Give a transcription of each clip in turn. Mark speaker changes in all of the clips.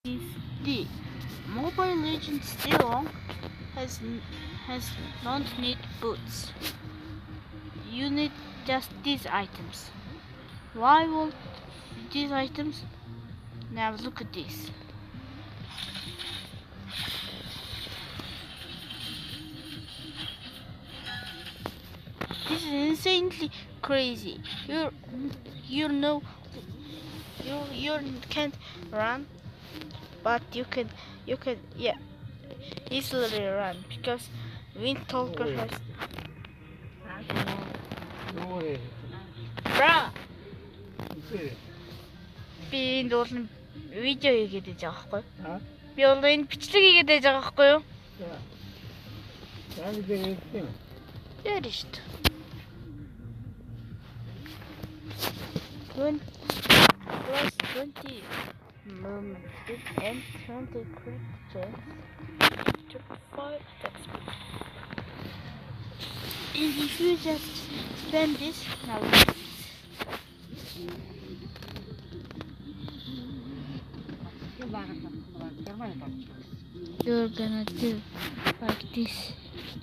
Speaker 1: The Mobile Legends still has don't need boots. You need just these items. Why will these items? Now look at this. This is insanely crazy. You know you can't run, but you can easily run because Windtalker has. Bruh. Би энд бол видео хийгээд байж байгаа байхгүй юу? Би бол энэ бичлэг хийгээд байж байгаа байхгүй юу? Яа шүү дээ. 20 moments and 20 crit chance to 5 attacks. And if you just spend this now, you're gonna do like this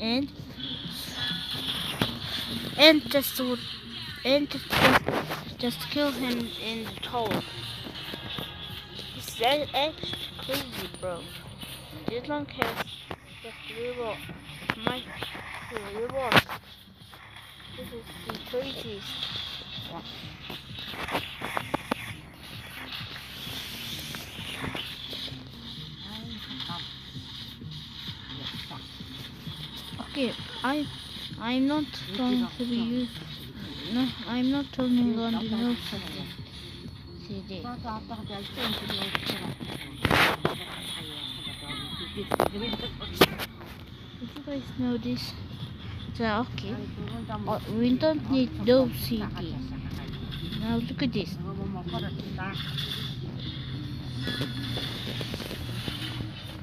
Speaker 1: and just kill him in the toe. It's actually crazy, bro. This long has just reward. My reward. This is the craziest one. Okay, I'm not going to be used. No, I'm not turning on the no CD. If you guys know this, so okay. We don't need no CD. Now look at this.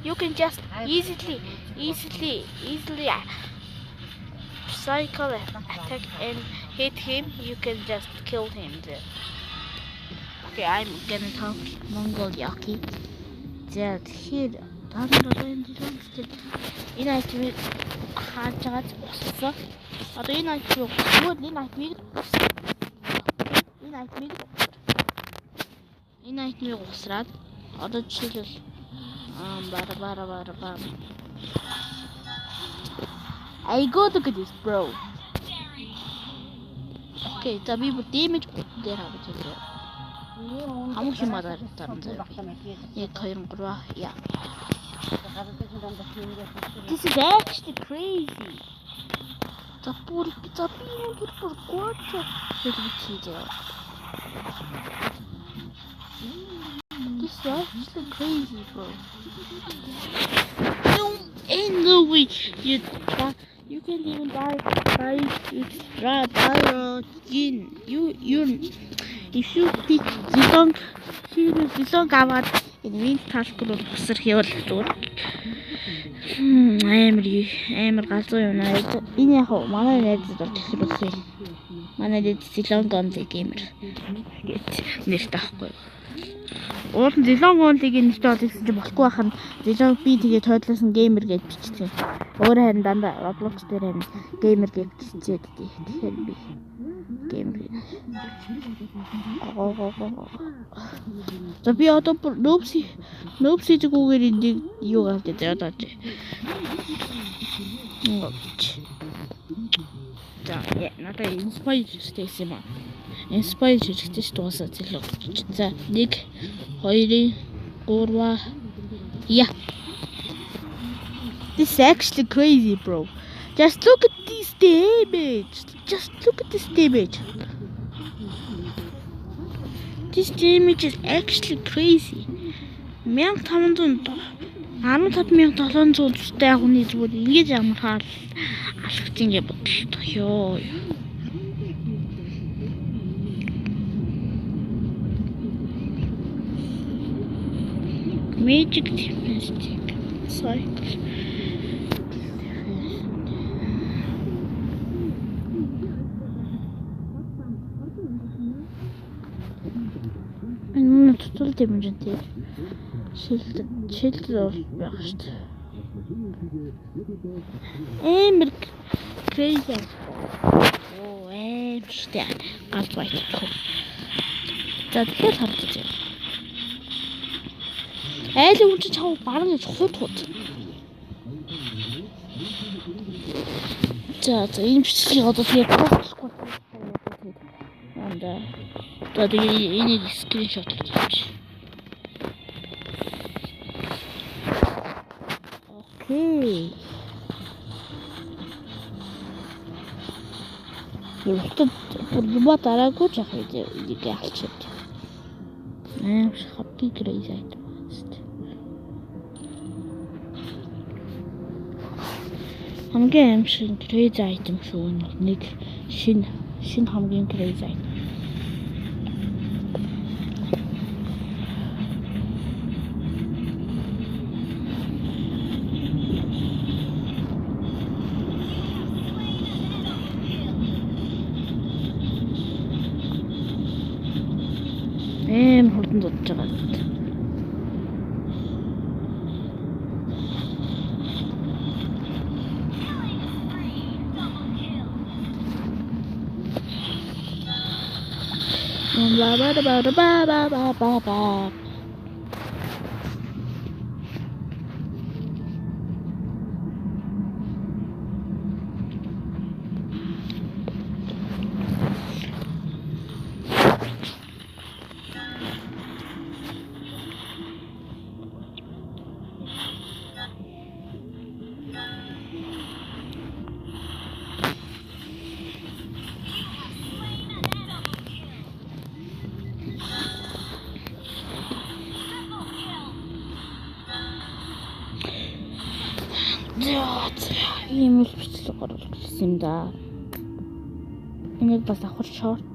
Speaker 1: You can just easily cycle attack and hit him. You can just kill him there. Okay, I'm gonna talk Mongol Yaki. That here, энэ айтмыг хааж байгаа уссан. Одоо энэ айтмыг өгөөд энэ айтмыг усраад одоо жишээлбэл бара. I go to get this, bro. Okay, so we would damage there. How much you mother? Yeah. This is actually crazy. It's a beautiful quarter. This is actually crazy, bro. No, ain't no way you can't even buy extra skin. If you pick зилонг аваад энэ Windtalker руу босрох явал зүгээр амар галзуу юм аа. Энэ яг манай найзад бол тэгэхээр манай найз зилонг онлиг геймер гэж нэртэй байхгүй. Уул нь зилонг онлиг нэртэй бол гэсэн чинь болохгүй байхад зилонг би тэгээ тоотлоосон геймер гэж бичсэн. Өөр харин дандаа Roblox дээр харин геймер гэж бичээд дээ. Тэгэхээр би геймер. За би одоо Noobsy зүгүүгээр энийг юу гавд одоо. За надад inspire хийсэн юм аа. Inspire хийхдээ ч дуусаа зэлээ. За 1 2 3 yeah. This is actually crazy, bro. Just look at this damage. This damage is actually crazy. 15,700 агууны зүгээр ингэж амархаар алхаж ингэ бодлоо ёо. Magic Gymnastic Cycle. total damage until шилдэл байх шүү дээ. Эмэр crazy. Оо эмштэй галз байдаг. За тэгэхээр харагдаж байна. Айлын хүн чинь чав баран гэж хутгууд. За энэ бичлэгийг одоо тэгээ болохгүй. Анда. За тэгээ энийг скриншот хийчих. Окей. Өөртөө бүр дараагүй жах энийг алчаад. Happy crazy айт. Хамгийн амшиг crazy item шүү нэг шинэ хамгийн crazy item. Хурдан дуудаж байгаа. Ба. Ийм л бичлэг гаргаж ирсэн юм да. Энийг бас авах шорт.